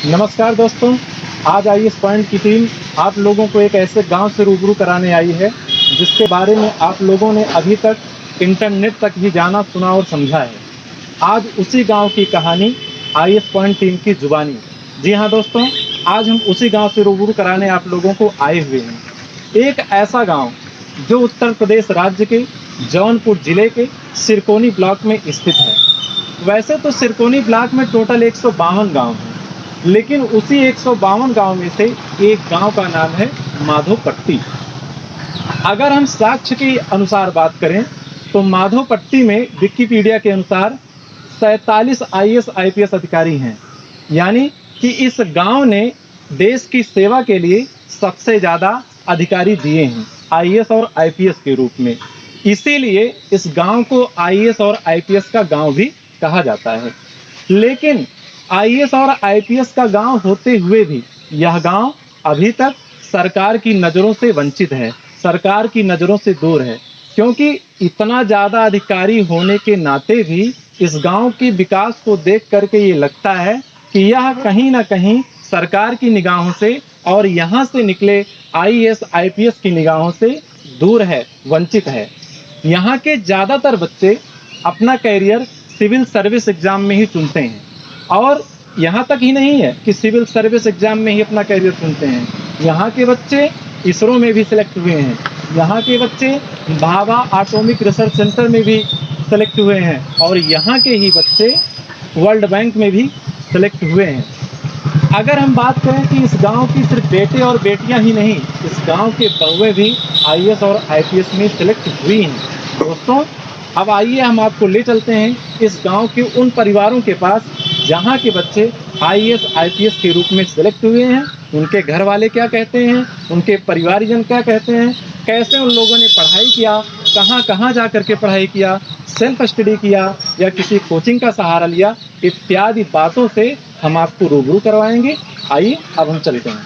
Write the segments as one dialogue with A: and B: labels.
A: नमस्कार दोस्तों, आज आईएएस पॉइंट की टीम आप लोगों को एक ऐसे गांव से रूबरू कराने आई है जिसके बारे में आप लोगों ने अभी तक इंटरनेट तक ही जाना, सुना और समझा है। आज उसी गांव की कहानी आईएएस पॉइंट टीम की जुबानी। जी हाँ दोस्तों, आज हम उसी गांव से रूबरू कराने आप लोगों को आए हुए हैं। एक ऐसा गांव जो उत्तर प्रदेश राज्य के जौनपुर जिले के सिरकोनी ब्लॉक में स्थित है। वैसे तो सिरकोनी ब्लॉक में टोटल 152 गांव हैं, लेकिन उसी 152 गांव में से एक गांव का नाम है माधोपट्टी। अगर हम साक्ष्य के अनुसार बात करें तो माधोपट्टी में विकिपीडिया के अनुसार 47 आईएएस आईपीएस अधिकारी हैं, यानी कि इस गांव ने देश की सेवा के लिए सबसे ज़्यादा अधिकारी दिए हैं आईएएस और आईपीएस के रूप में। इसीलिए इस गांव को आईएएस और आईपीएस का गांव भी कहा जाता है। लेकिन आईएएस और आईपीएस का गांव होते हुए भी यह गांव अभी तक सरकार की नज़रों से वंचित है, सरकार की नज़रों से दूर है, क्योंकि इतना ज़्यादा अधिकारी होने के नाते भी इस गांव के विकास को देख करके ये लगता है कि यह कहीं ना कहीं सरकार की निगाहों से और यहाँ से निकले आईएएस आईपीएस की निगाहों से दूर है, वंचित है। यहाँ के ज़्यादातर बच्चे अपना कैरियर सिविल सर्विस एग्ज़ाम में ही चुनते हैं, और यहाँ तक ही नहीं है कि सिविल सर्विस एग्ज़ाम में ही अपना कैरियर चुनते हैं। यहाँ के बच्चे इसरो में भी सिलेक्ट हुए हैं, यहाँ के बच्चे भाभा एटॉमिक रिसर्च सेंटर में भी सेलेक्ट हुए हैं, और यहाँ के ही बच्चे वर्ल्ड बैंक में भी सेलेक्ट हुए हैं। अगर हम बात करें कि इस गांव की सिर्फ बेटे और बेटियां ही नहीं, इस गांव के बहुएं भी आईएएस और आईपीएस में सिलेक्ट हुई हैं। दोस्तों, अब आइए हम आपको ले चलते हैं इस गांव के उन परिवारों के पास जहां के बच्चे आईएएस आईपीएस के रूप में सिलेक्ट हुए हैं। उनके घर वाले क्या कहते हैं, उनके परिवारजन क्या कहते हैं, कैसे उन लोगों ने पढ़ाई किया, कहां कहां जा कर के पढ़ाई किया, सेल्फ स्टडी किया या किसी कोचिंग का सहारा लिया, इत्यादि बातों से हम आपको रूबरू करवाएंगे। आइए अब हम चलते हैं।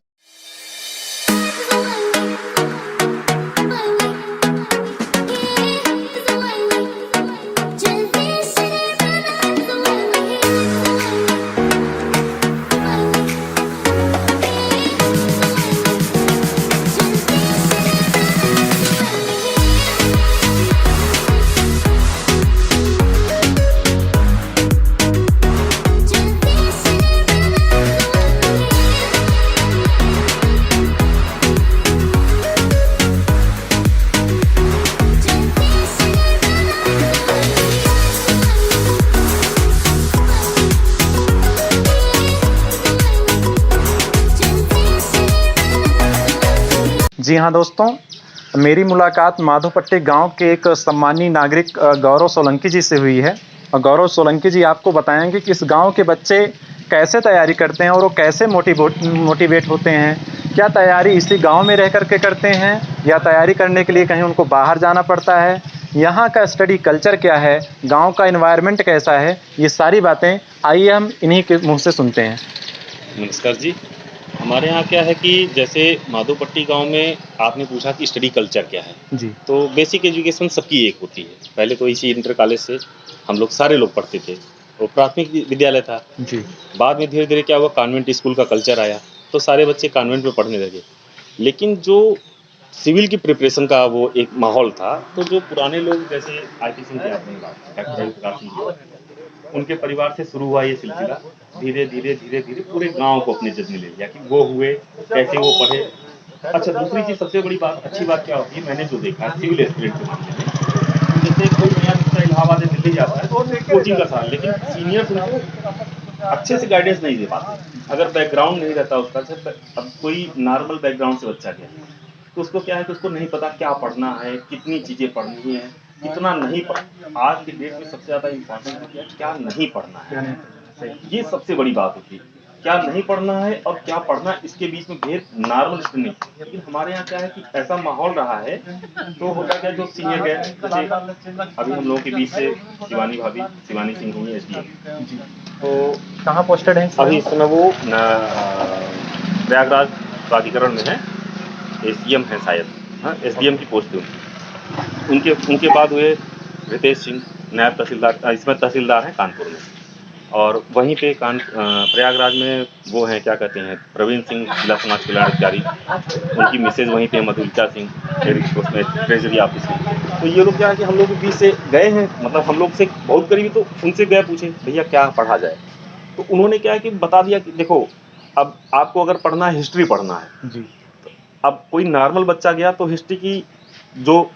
A: जी हाँ दोस्तों, मेरी मुलाकात माधोपट्टी गांव के एक सम्मानीय नागरिक गौरव सोलंकी जी से हुई है। और गौरव सोलंकी जी आपको बताएंगे कि इस गांव के बच्चे कैसे तैयारी करते हैं और वो कैसे मोटिवेट होते हैं। क्या तैयारी इसी गांव में रह करके करते हैं या तैयारी करने के लिए कहीं उनको बाहर जाना पड़ता है, यहाँ का स्टडी कल्चर क्या है, गाँव का इन्वायरमेंट कैसा है, ये सारी बातें आइए हम इन्हीं के मुँह से सुनते हैं।
B: नमस्कार जी। हमारे यहाँ क्या है कि जैसे माधोपट्टी गांव में आपने पूछा कि स्टडी कल्चर क्या है
A: जी।
B: तो बेसिक एजुकेशन सबकी एक होती है। पहले तो इसी इंटर कॉलेज से हम लोग सारे लोग पढ़ते थे, वो प्राथमिक विद्यालय था
A: जी।
B: बाद में धीरे धीरे क्या हुआ, कॉन्वेंट स्कूल का कल्चर आया तो सारे बच्चे कॉन्वेंट में पढ़ने लगे। लेकिन जो सिविल की प्रिपरेशन का वो एक माहौल था, तो जो पुराने लोग जैसे आईटी सिंह की आपने बात, डॉक्टर रविप्रकाश सिंह, उनके परिवार से शुरू हुआ ये सिलसिला। धीरे धीरे धीरे धीरे पूरे गांव को अपने जद में ले लिया कि वो हुए, कैसे वो पढ़े। अच्छा, दूसरी चीज़ सबसे बड़ी बात, अच्छी बात क्या होती है, मैंने जो देखा है सिविल एस्पिरेंट के मामले में, जैसे कोई नया बच्चा इलाहाबाद में दिल्ली जाता है तो कोचिंग का सहारा, लेकिन सीनियर्स उनको अच्छे से गाइडेंस नहीं दे पाते। अगर बैकग्राउंड नहीं रहता उसका, अब कोई नॉर्मल बैकग्राउंड से बच्चा गया तो उसको क्या है कि उसको नहीं पता क्या पढ़ना है, कितनी चीज़ें पढ़नी है, कितना नहीं पढ़ना। आज के डेट में सबसे ज़्यादा इम्पोर्टेंट है क्या नहीं पढ़ना है, ये सबसे बड़ी बात होती है। क्या नहीं पढ़ना है और क्या पढ़ना, इसके बीच में भेद नॉर्मल स्टूडेंट नहीं। लेकिन हमारे यहाँ क्या है कि ऐसा माहौल रहा है, तो होता क्या, जो सीनियर गए, जैसे अभी हम लोगों के बीच से शिवानी भाभी, शिवानी सिंह हुई एसडीएम, तो
A: कहाँ पोस्टेड हैं
B: अभी इस समय वो प्रयागराज प्राधिकरण में है, एसडीएम है शायद, हाँ एसडीएम की पोस्ट है उनके बाद हुए रितेश सिंह नायब तहसीलदार, इसमें तहसीलदार हैं कानपुर में। और वहीं पे प्रयागराज में वो हैं, क्या कहते हैं, प्रवीण सिंह जिला समाज कल्याण अधिकारी, उनकी मिसेज वहीं पे है, मधुलिका सिंह, मेरी उसमें ट्रेजरी ऑफिस में। तो ये लोग क्या है कि हम लोग के बीच से गए हैं, मतलब हम लोग से बहुत करीबी, तो उनसे गए पूछे भैया क्या पढ़ा जाए, तो उन्होंने क्या है कि बता दिया कि देखो अब आपको अगर पढ़ना है, हिस्ट्री पढ़ना है।
A: जी।
B: अब कोई नॉर्मल बच्चा गया तो हिस्ट्री की जो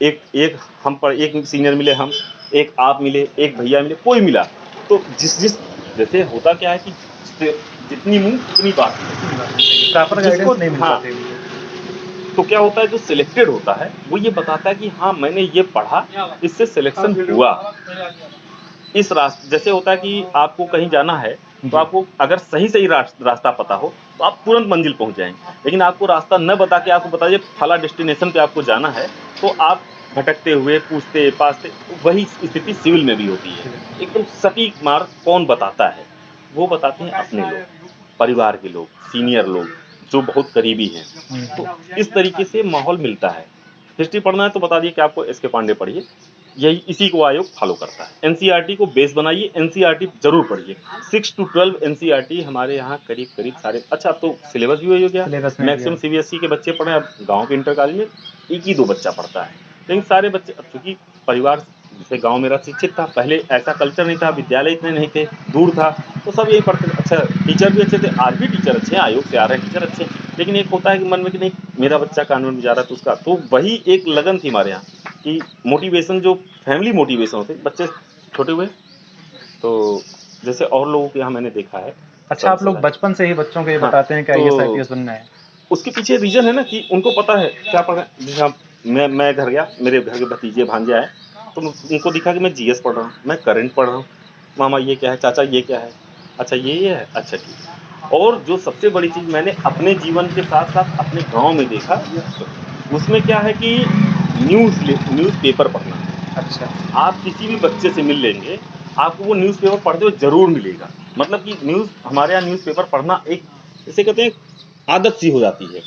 B: एक एक हम पर एक सीनियर मिले, हम एक आप मिले, एक भैया मिले, कोई मिला, तो जिस जैसे होता क्या है कि जितनी मुंह उतनी बात है,
A: प्रॉपर
B: जिसको
A: गाइडेंस नहीं मिल
B: हाँ,
A: पाती उनको।
B: तो क्या होता है जो सिलेक्टेड होता है वो ये बताता है कि हाँ मैंने ये पढ़ा, इससे सिलेक्शन हुआ। इस रास्ते जैसे होता है कि आपको कहीं जाना है तो
A: जी।
B: आपको अगर सही रास्ता पता हो तो आप तुरंत मंजिल पहुंच जाएंगे, लेकिन आपको रास्ता न बता के आपको बता दिए फला डेस्टिनेशन पे आपको जाना है, तो आप भटकते हुए पूछते पाछते, वही स्थिति सिविल में भी होती है। एकदम सटीक मार्ग कौन बताता है? वो बताते हैं अपने लोग, परिवार के लोग, सीनियर लोग जो बहुत करीबी हैं। तो इस तरीके से माहौल मिलता है। हिस्ट्री पढ़ना है तो बता दिए कि आपको एस के पांडे पढ़िए, यही इसी को आयोग फॉलो करता है। एनसीईआरटी को बेस बनाइए, एनसीईआरटी जरूर पढ़िए। 6 to 12 एनसीईआरटी हमारे यहाँ करीब करीब सारे, अच्छा अब तो सिलेबस भी वही हो गया,
A: सिलेबस में भी
B: मैक्सिमम
A: है।
B: सीबीएसई के बच्चे पढ़े, अब गांव के इंटर कॉलेज में एक ही दो बच्चा पढ़ता है, लेकिन सारे बच्चे अब चूंकि परिवार जैसे गांव मेरा शिक्षित था, पहले ऐसा कल्चर नहीं था, विद्यालय इतने नहीं थे, दूर था, तो सब यही पढ़ते थे। अच्छा टीचर भी अच्छे थे, आज भी टीचर अच्छे हैं, आयोग से आ रहे हैं टीचर अच्छे हैं, लेकिन एक होता है कि मन में कि नहीं मेरा बच्चा कॉन्वेंट में जा रहा है तो उसका, तो वही एक लगन थी हमारे यहाँ कि मोटिवेशन, जो फैमिली मोटिवेशन होते, बच्चे छोटे हुए तो जैसे और लोगों के यहाँ मैंने देखा है।
A: अच्छा, आप लोग बचपन से ही बच्चों को ये
B: हाँ,
A: बताते हैं कि
B: तो
A: आईएएस आईपीएस बनना है?
B: उसके पीछे रीजन है ना कि उनको पता है क्या पढ़ा है। जैसे हम मैं घर गया, मेरे घर के भतीजे भांजे आए, तो उनको दिखा कि मैं जीएस पढ़ रहा हूँ, मैं करंट पढ़ रहा हूँ, मामा ये क्या है, चाचा ये क्या है, अच्छा ये है, अच्छा ठीक है। और जो सबसे बड़ी चीज मैंने अपने जीवन के साथ साथ अपने गांव में देखा, उसमें क्या है कि न्यूज पेपर पढ़ना।
A: अच्छा।
B: आप किसी भी बच्चे से मिल लेंगे, आपको वो न्यूज़पेपर पढ़ते हुए ज़रूर मिलेगा। मतलब कि हमारे यहाँ न्यूज़पेपर पढ़ना एक, जिसे कहते हैं, आदत सी हो जाती है।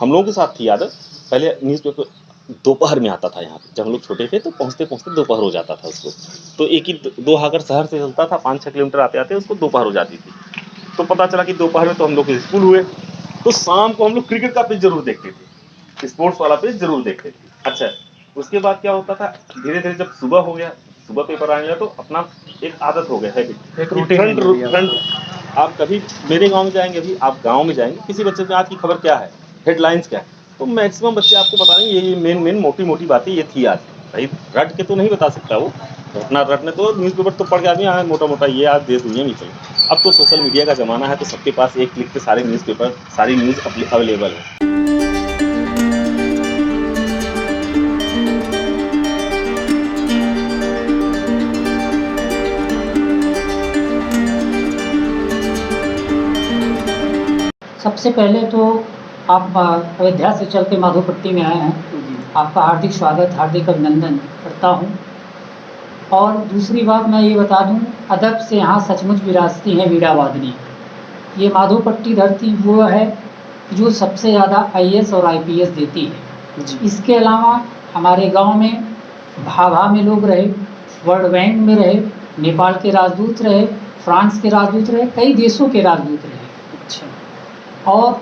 B: हम लोगों के साथ थी आदत। पहले न्यूज़पेपर दोपहर में आता था यहाँ पे, जब हम लोग छोटे थे तो पहुँचते-पहुँचते दोपहर हो जाता था उसको। तो एक ही दो अगर शहर से चलता था, 5-6 किलोमीटर आते-आते उसको दोपहर हो जाती थी। तो पता चला कि दोपहर में तो हम लोग स्कूल हुए, तो शाम को हम लोग क्रिकेट का पिच ज़रूर देखते थे, स्पोर्ट्स वाला पिच ज़रूर देखते थे। अच्छा, उसके बाद क्या होता था, धीरे-धीरे जब सुबह हो गया, सुबह पेपर आने लगा, तो अपना एक आदत हो गया, हैबिट,
A: एक
B: कि
A: रूटीन बन गई है
B: फ्रंट
A: आपको।
B: आप कभी मेरे गाँव में जाएँगे, अभी आप गाँव में जाएँगे, किसी बच्चे से आज की खबर क्या है, हेडलाइंस क्या है, तो मैक्सिमम बच्चे आपको बता देंगे ये मेन मोटी-मोटी बातें ये थी आज। भाई रट के तो नहीं बता सकता वो, रटना रटने तो न्यूज़पेपर तो पढ़ के आदमी हाँ, मोटा-मोटा ये आज देश दुनिया में चल। अब तो सोशल मीडिया का ज़माना है, तो सबके पास एक क्लिक पे सारे न्यूज़पेपर, सारी न्यूज़ अवेलेबल है।
C: सबसे पहले तो आप अयोध्या से चल के माधोपट्टी में आए हैं, आपका हार्दिक स्वागत, हार्दिक अभिनंदन करता हूं। और दूसरी बात मैं ये बता दूं, अदब से यहाँ सचमुच विरासती हैं वीणा वादनी। ये माधोपट्टी धरती वो है जो सबसे ज़्यादा आईएएस और आईपीएस देती है। इसके अलावा हमारे गांव में भाभा में लोग रहे, वर्ल्ड बैंक में रहे, नेपाल के राजदूत रहे, फ्रांस के राजदूत रहे, कई देशों के राजदूत रहे। और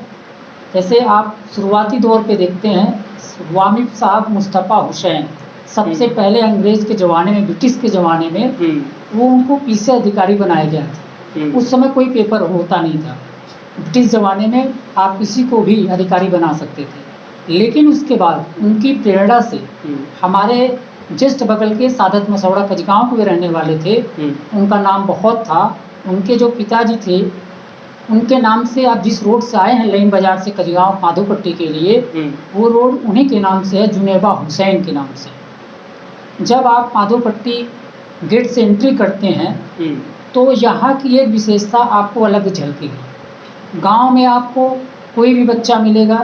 C: जैसे आप शुरुआती दौर पे देखते हैं, वामिद साहब मुस्तफ़ा हुसैन सबसे पहले अंग्रेज के ज़माने में, ब्रिटिश के ज़माने में वो उनको पीसी अधिकारी बनाया गया था। उस समय कोई पेपर होता नहीं था, ब्रिटिश ज़माने में आप किसी को भी अधिकारी बना सकते थे। लेकिन उसके बाद उनकी प्रेरणा से हमारे जस्ट बगल के सादत मसौड़ा कजगांव के रहने वाले थे, उनका नाम बहुत था। उनके जो पिताजी थे, उनके नाम से आप जिस रोड से आए हैं लाइन बाजार से कजगांव माधोपट्टी के लिए, वो रोड उन्हीं के नाम से है, जुनेबा हुसैन के नाम से। जब आप माधोपट्टी गेट से एंट्री करते हैं तो यहाँ की एक विशेषता आपको अलग झलकेगी। गांव में आपको कोई भी बच्चा मिलेगा,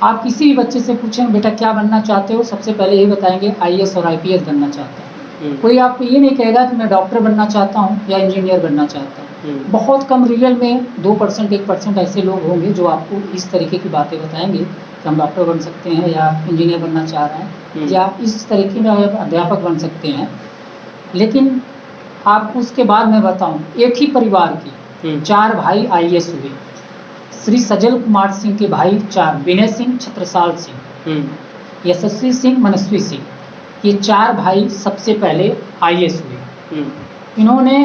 C: आप किसी भी बच्चे से पूछेंगे बेटा क्या बनना चाहते हो, सबसे पहले यही बताएंगे आईएएस और आईपीएस बनना चाहता है। कोई आपको ये नहीं कहेगा कि मैं डॉक्टर बनना चाहता हूँ या इंजीनियर बनना चाहता हूँ। बहुत कम, रियल में 2% 1% ऐसे लोग होंगे जो आपको इस तरीके की बातें बताएंगे कि हम डॉक्टर बन सकते हैं या इंजीनियर बनना चाह रहे हैं या इस तरीके में अध्यापक बन सकते हैं। लेकिन आपको उसके बाद मैं बताऊं, एक ही परिवार के 4 भाई IAS हुए। श्री सजल कुमार सिंह के भाई 4, विनय सिंह, छत्रसाल सिंह, यशस्वी सिंह, मनस्वी सिंह, ये 4 भाई सबसे पहले IAS हुए। इन्होंने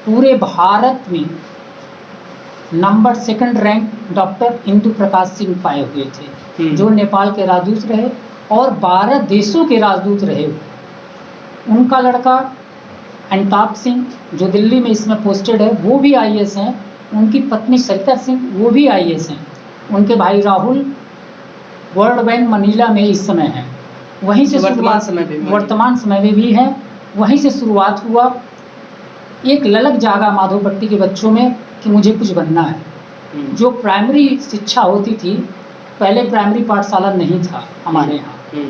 C: पूरे भारत में number 2 rank doctor Indu Prakash Singh पाए हुए थे, जो नेपाल के राजदूत रहे और 12 देशों के राजदूत रहे। उनका लड़का अमिताभ सिंह जो दिल्ली में इसमें पोस्टेड है, वो भी IAS हैं। उनकी पत्नी सरिता सिंह, वो भी IAS हैं। उनके भाई राहुल वर्ल्ड बैंक मनीला में इस समय है। वहीं से वर्तमान समय में भी है। वहीं से शुरुआत हुआ। एक ललक जागा माधोपट्टी के बच्चों में कि मुझे कुछ बनना है। जो प्राइमरी शिक्षा होती थी, पहले प्राइमरी पाठशाला नहीं था हमारे यहाँ।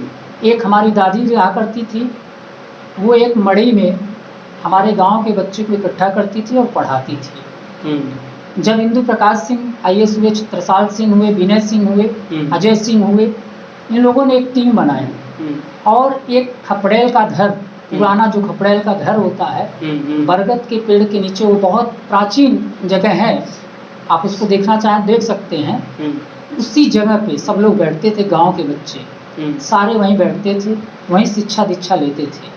C: एक हमारी दादी रहा करती थी, वो एक मड़ी में हमारे गांव के बच्चे को इकट्ठा करती थी और पढ़ाती थी। जब इंदु प्रकाश सिंह IAS हुए, छत्रसाल सिंह हुए, विनय सिंह हुए, अजय सिंह हुए, इन लोगों ने एक टीम बनाया और एक खपड़ेल का घर, पुराना जो खपड़ेल का घर होता है, बरगद के पेड़ के नीचे, वो बहुत प्राचीन जगह है, आप उसको देखना चाहें देख सकते हैं। उसी जगह पे सब लोग बैठते थे, गांव के बच्चे सारे वहीं बैठते थे, वहीं शिक्षा दीक्षा लेते थे।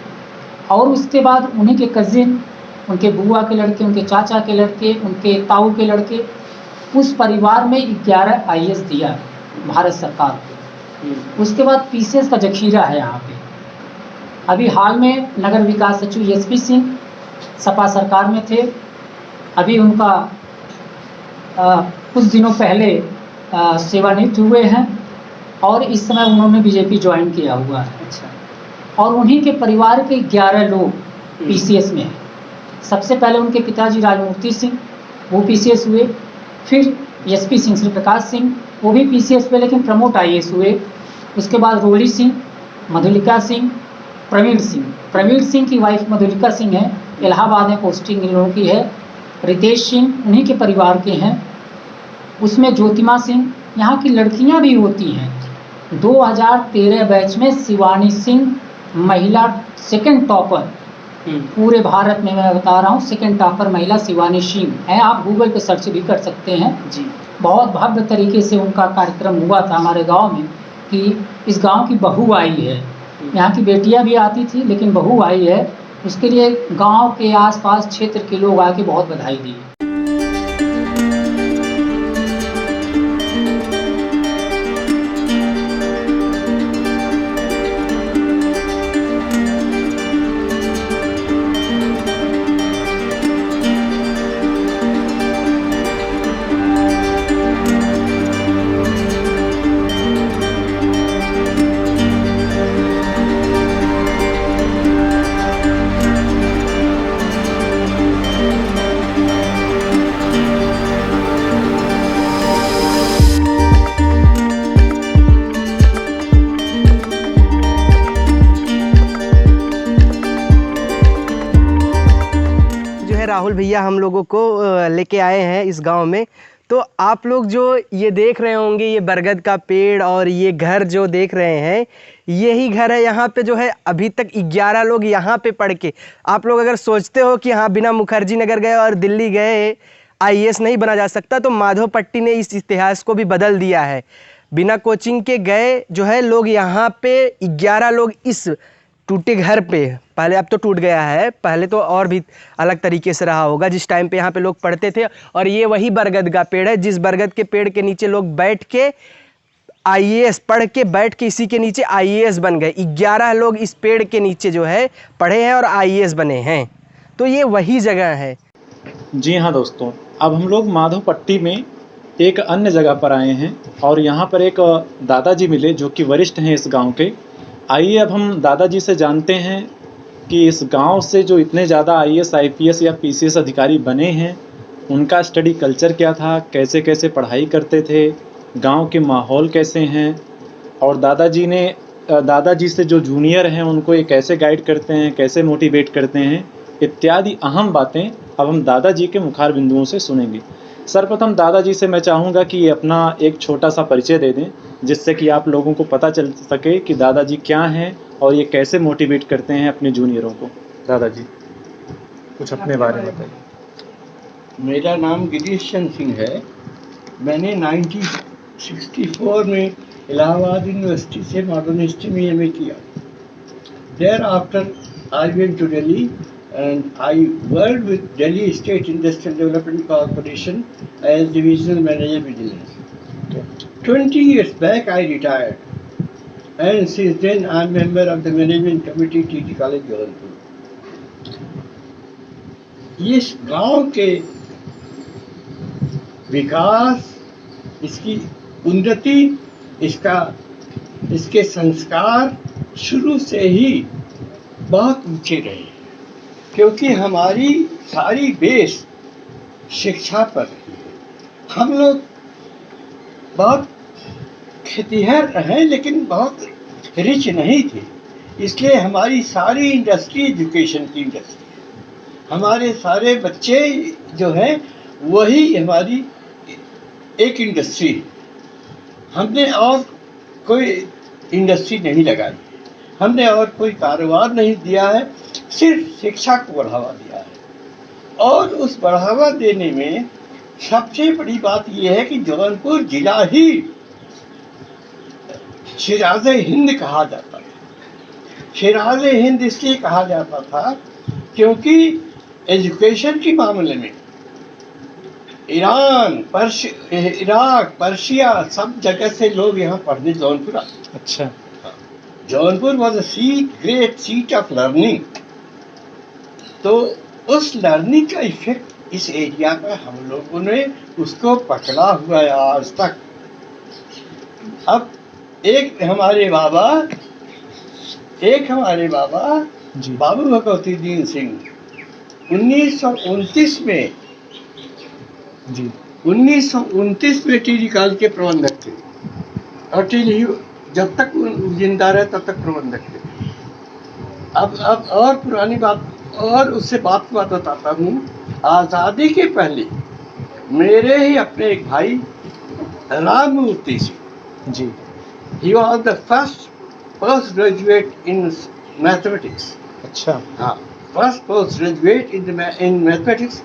C: और उसके बाद उन्हीं के कजिन, उनके बुआ के लड़के, उनके चाचा के लड़के, उनके ताऊ के लड़के, उस परिवार में 11 IAS दिया भारत सरकार को। उसके बाद PCS का जखीरा है यहाँ पे। अभी हाल में नगर विकास सचिव SP सिंह सपा सरकार में थे। अभी उनका कुछ दिनों पहले सेवानिवृत्त हुए हैं और इस समय उन्होंने BJP ज्वाइन किया हुआ है। अच्छा। और उन्हीं के परिवार के 11 लोग PCS में हैं। सबसे पहले उनके पिताजी राजमूर्ति सिंह, वो PCS हुए। फिर SP सिंह, श्री प्रकाश सिंह, वो भी PCS पे लेकिन प्रमोट IAS हुए। उसके बाद रोली सिंह, मधुलिका सिंह, प्रवीण सिंह। प्रवीण सिंह की वाइफ मधुलिका सिंह है, इलाहाबाद में पोस्टिंग इन लोगों की है। रितेश सिंह उन्हीं के परिवार के हैं। उसमें ज्योतिमा सिंह, यहाँ की लड़कियाँ भी होती हैं। 2013 बैच में शिवानी सिंह महिला 2nd टॉपर, पूरे भारत में मैं बता रहा हूँ 2nd टॉपर महिला शिवानी सिंह है। आप गूगल पे सर्च भी कर सकते हैं जी। बहुत भव्य तरीके से उनका कार्यक्रम हुआ था हमारे गांव में कि इस गांव की बहू आई है। यहाँ की बेटियां भी आती थी लेकिन बहू आई है, उसके लिए गांव के आसपास क्षेत्र के लोग आके बहुत बधाई दी।
D: राहुल भैया हम लोगों को लेके आए हैं इस गांव में। तो आप लोग जो ये देख रहे होंगे, ये बरगद का पेड़ और ये घर जो देख रहे हैं, यही घर है। यहाँ पे जो है अभी तक 11 लोग यहाँ पे पढ़ के, आप लोग अगर सोचते हो कि हाँ बिना मुखर्जी नगर गए और दिल्ली गए IAS नहीं बना जा सकता, तो माधोपट्टी ने इस इतिहास को भी बदल दिया है। बिना कोचिंग के गए जो है लोग यहाँ पे 11 लोग इस टूटे घर पे, पहले अब तो टूट गया है, पहले तो और भी अलग तरीके से रहा होगा जिस टाइम पे यहाँ पे लोग पढ़ते थे। और ये वही बरगद का पेड़ है जिस बरगद के पेड़ के नीचे लोग बैठ के IAS पढ़ के, बैठ के इसी के नीचे IAS बन गए। 11 लोग इस पेड़ के नीचे जो है पढ़े हैं और IAS बने हैं। तो ये वही जगह है।
A: जी हाँ दोस्तों, अब हम लोग माधोपट्टी में एक अन्य जगह पर आए हैं और यहाँ पर एक दादाजी मिले जो कि वरिष्ठ हैं इस गांव के। आइए अब हम दादाजी से जानते हैं कि इस गांव से जो इतने ज़्यादा IAS IPS या PCS अधिकारी बने हैं, उनका स्टडी कल्चर क्या था, कैसे कैसे पढ़ाई करते थे, गांव के माहौल कैसे हैं, और दादाजी से जो जूनियर हैं उनको ये कैसे गाइड करते हैं, कैसे मोटिवेट करते हैं, इत्यादि अहम बातें अब हम दादाजी के मुखार बिंदुओं से सुनेंगे। सर्वप्रथम दादाजी से मैं चाहूँगा कि ये अपना एक छोटा सा परिचय दे दें, जिससे कि आप लोगों को पता चल सके कि दादाजी क्या हैं और ये कैसे मोटिवेट करते हैं अपने जूनियरों को। दादाजी। कुछ अपने बारे में बताइए।
E: मेरा नाम गिरीश चंद्र सिंह है। मैंने 1964 में इलाहाबाद यूनिवर्सिटी से मॉडर्न हिस्ट्री में एमए किया। Thereafter I went to Delhi and I worked with Delhi State Industrial Development Corporation as Divisional Manager Vigilance. 20 years back I retired, and since then I am member of the Management Committee TT College Jaunpur. इस गांव के विकास, इसकी उन्नति, इसके संस्कार शुरू से ही बहुत ऊंचे रहे, क्योंकि हमारी सारी बेस शिक्षा पर है। हम लोग बहुत खेतिहर हैं, लेकिन बहुत रिच नहीं थे, इसलिए हमारी सारी इंडस्ट्री एजुकेशन की इंडस्ट्री है। हमारे सारे बच्चे जो हैं वही हमारी एक इंडस्ट्री है। हमने और कोई इंडस्ट्री नहीं लगाई, हमने और कोई कारोबार नहीं दिया है, सिर्फ शिक्षा को बढ़ावा दिया है। और उस बढ़ावा देने में सबसे बड़ी बात यह है कि जौनपुर जिला ही शिराज़े हिंद कहा जाता था। शिराज़े हिंद इसलिए कहा जाता था क्योंकि एजुकेशन के मामले में ईरान, इराक, पर्शिया सब जगह से लोग यहाँ पढ़ने जौनपुर आते।
A: अच्छा।
E: Jaunpur was a great seat of learning. तो उस लर्निंग का इफेक्ट इस एरिया में हम लोगों ने उसको पकड़ा हुआ है आज तक। अब एक हमारे बाबा बाबू भगवतीदीन सिंह 1929 में
A: जी
E: 1929 में टीडी कॉलेज के प्रबंधक थे, और जब तक जिंदा रहे तब तक प्रबंधक थे। अब और पुरानी बात और उससे बात बताता हूँ। आज़ादी के पहले मेरे ही अपने एक भाई Rammurti Singh ji, he was the first post graduate in mathematics.
A: अच्छा।
E: हाँ, first post graduate in mathematics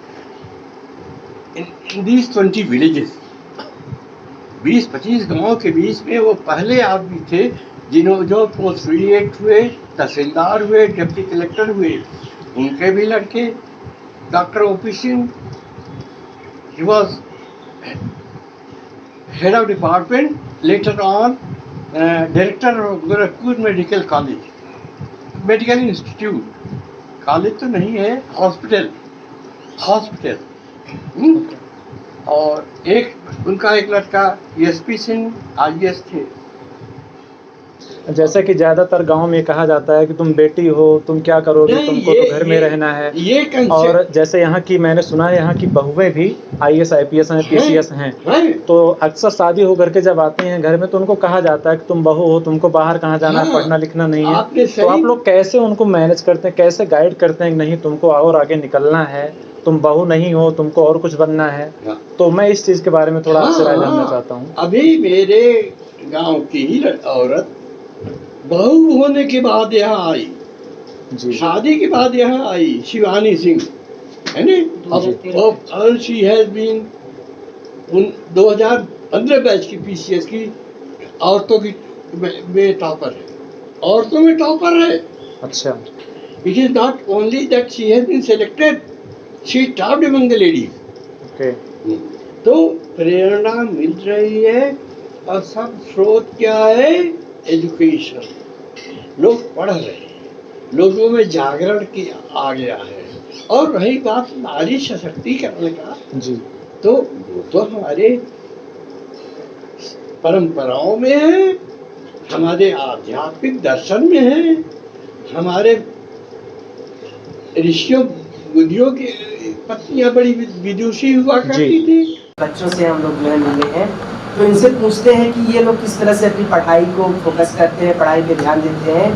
E: in these 20 villages. 20-25 गाँव के बीच में वो पहले आदमी थे जिन्होंने जो पोस्ट ग्रेजुएट हुए, तहसीलदार हुए, डिप्टी कलेक्टर हुए। उनके भी लड़के doctor OP Singh, he was head of department, later on director of Gorakhpur medical college, medical institute. College तो नहीं है, हॉस्पिटल। और उनका एक लड़का एसपी सिंह आईएएस थे।
A: जैसा कि ज्यादातर गांव में कहा जाता है कि तुम बेटी हो, तुम क्या करोगे, तुमको तो घर में रहना है। और जैसे यहाँ की मैंने सुना है, यहाँ की बहुएं भी आईएएस आईपीएस हैं, पीसीएस हैं। तो अक्सर शादी होकर के जब आते हैं घर में तो उनको कहा जाता है कि तुम बहू हो, तुमको बाहर कहाँ जाना है, पढ़ना लिखना नहीं है। तो आप लोग कैसे उनको मैनेज करते हैं, कैसे गाइड करते हैं कि नहीं तुमको और आगे निकलना है, तुम बहू नहीं हो, तुमको और कुछ बनना है? तो मैं इस चीज के बारे में थोड़ा आपसे राय जानना चाहता हूँ।
E: अभी मेरे गाँव की ही औरत बहू होने के बाद यहाँ आई, शादी के बाद यहाँ आई, शिवानी सिंह है ना। शी हैज बीन 2015 बैच की पीसीएस की औरतों की में टॉपर है, औरतों में टॉपर है।
A: अच्छा।
E: It is not only that she has been selected, she topped among the ladies. Okay. तो प्रेरणा मिल रही है, और सब स्रोत क्या है? एजुकेशन। लोग पढ़ रहे हैं, लोगों में जागरण की आ गया है। और रही बात नारी सशक्तिकरण का जी, तो वो तो हमारे परंपराओं में है, हमारे आध्यात्मिक दर्शन में है, हमारे ऋषियों बुद्धियों की पत्नियां बड़ी विदुषी हुआ करती थी।
D: बच्चों से हम लोग जो है मिले हैं, तो इनसे पूछते हैं कि ये लोग किस तरह से अपनी पढ़ाई को फोकस करते हैं, पढ़ाई पे ध्यान देते हैं,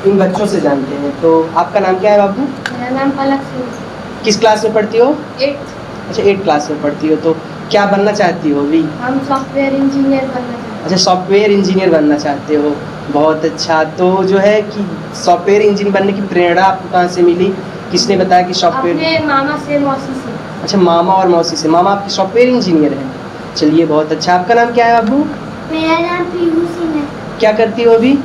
D: इन बच्चों से जानते हैं। तो आपका नाम क्या है बाबू?
F: मेरा नाम पलक सिंह।
D: किस क्लास में पढ़ती हो?
F: 8th।
D: अच्छा, 8 क्लास में पढ़ती हो। तो क्या बनना चाहती हो अभी?
F: हम सॉफ्टवेयर इंजीनियर बनना चाहते हैं।
D: अच्छा, सॉफ्टवेयर इंजीनियर बनना चाहते हो, बहुत अच्छा। तो जो है कि सॉफ्टवेयर इंजीनियर बनने की प्रेरणा आपको कहाँ से मिली, किसने बताया कि सॉफ्टवेयर?
F: अपने मामा से मौसी से।
D: अच्छा, मामा और मौसी से। मामा आपके सॉफ्टवेयर इंजीनियर हैं। चलिए बहुत अच्छा। आपका नाम क्या है अब्बू?
F: मेरा नाम पीहू सिंह है।
D: क्या करती हो अभी?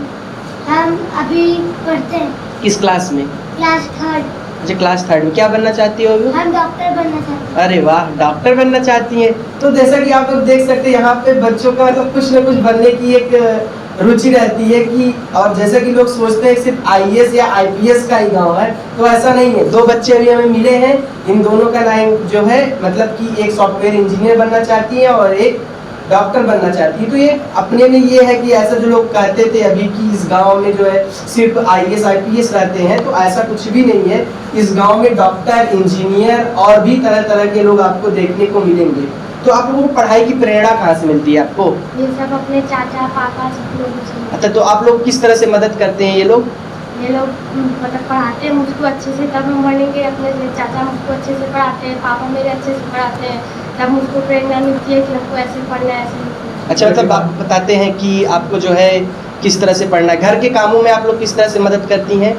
F: हम अभी पढ़ते हैं
D: किस क्लास में?
F: क्लास 3।
D: अच्छा, क्लास 3 में। क्या बनना चाहती हो अभी?
F: हम डॉक्टर बनना चाहते हैं।
D: अरे वाह, डॉक्टर बनना चाहती हैं। तो जैसा कि आप लोग देख सकते हैं यहाँ पे बच्चों का मतलब कुछ न कुछ बनने की एक रुचि रहती है कि, और जैसा कि लोग सोचते हैं सिर्फ आईएएस या आईपीएस का ही गांव है, तो ऐसा नहीं है। 2 बच्चे अभी हमें मिले हैं, इन दोनों का लाइन जो है मतलब कि एक सॉफ्टवेयर इंजीनियर बनना चाहती है और एक डॉक्टर बनना चाहती है। तो ये अपने में ये है कि ऐसा जो लोग कहते थे अभी कि इस गांव में जो है सिर्फ आईएएस आईपीएस रहते हैं, तो ऐसा कुछ भी नहीं है। इस गांव में डॉक्टर, इंजीनियर और भी तरह तरह के लोग आपको देखने को मिलेंगे। तो आप लोगों को पढ़ाई की प्रेरणा कहाँ से मिलती है आपको?
F: ये सब अपने चाचा पापा सब लोगों से।
D: अच्छा, तो आप लोग किस तरह से मदद करते हैं ये लोग?
F: ये लोग मतलब पढ़ाते हैं मुझको अच्छे से, तब हम बढ़ेंगे। अपने चाचा मुझको अच्छे से पढ़ाते हैं, पापा मेरे अच्छे से पढ़ाते हैं, तब मुझको प्रेरणा मिलती है कि हमको ऐसे पढ़ना है, ऐसे लिखना है।
D: अच्छा, मतलब आप बताते हैं कि आपको जो है किस तरह से पढ़ना है। घर के कामों में आप लोग किस तरह से मदद करती हैं?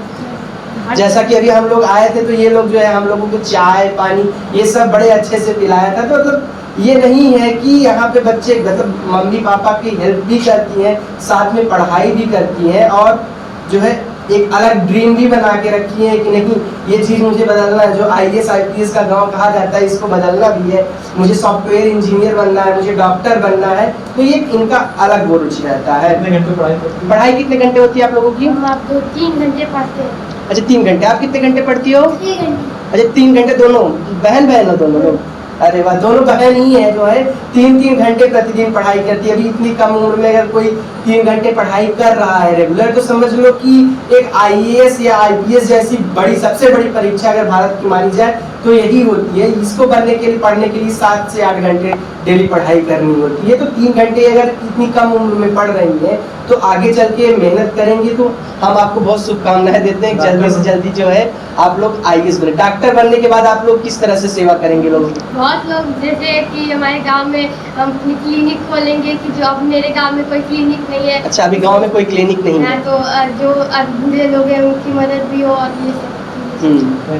D: जैसा कि अभी हम लोग आए थे तो ये लोग जो है हम लोगों को चाय पानी ये सब बड़े अच्छे से पिलाया था। तो मतलब ये नहीं है कि यहाँ पे बच्चे मतलब मम्मी पापा की हेल्प भी करती हैं, साथ में पढ़ाई भी करती हैं, और जो है एक अलग ड्रीम भी बना के रखी है कि नहीं ये चीज़ मुझे बदलना है। जो आईएएस आईपीएस का गांव कहा जाता है इसको बदलना भी है, मुझे सॉफ्टवेयर इंजीनियर बनना है, मुझे डॉक्टर बनना है। तो ये इनका अलग वो रुचि रहता है।
A: कितने घंटे पढ़ाई करते हैं?
D: पढ़ाई कितने घंटे होती है आप लोगों की?
F: हम आप 2-3 घंटे पढ़ते हैं।
D: अच्छा, 3 घंटे। आप कितने घंटे पढ़ती हो?
F: 3 घंटे।
D: अच्छा, 3 घंटे। दोनों बहन बहन हो दोनों लोग? अरे वाह, दोनों बहन ही है जो है 3-3 घंटे प्रतिदिन पढ़ाई करती है। अभी इतनी कम उम्र में अगर कोई 3 घंटे पढ़ाई कर रहा है रेगुलर, तो समझ लो कि एक आईएएस या आईपीएस जैसी बड़ी सबसे बड़ी परीक्षा अगर भारत की मानी जाए तो यही होती है। इसको बनने के लिए पढ़ने के लिए 7 से 8 घंटे डेली पढ़ाई करनी होती है। तो 3 घंटे अगर इतनी कम उम्र में पढ़ रही है तो आगे चल के मेहनत करेंगे। तो हम आपको बहुत शुभकामनाएं देते हैं, जल्दी से जल्दी जो है आप लोग आईएएस बने। डॉक्टर बनने के बाद आप लोग किस तरह से सेवा करेंगे लोगों की?
F: बहुत लोग जैसे कि हमारे गांव में हम क्लिनिक खोलेंगे, कि जो अब मेरे गांव में कोई क्लिनिक नहीं है।
D: अच्छा, अभी गांव में कोई क्लिनिक नहीं है।
F: तो जो बूढ़े लोग हैं उनकी मदद भी हो और ये सब।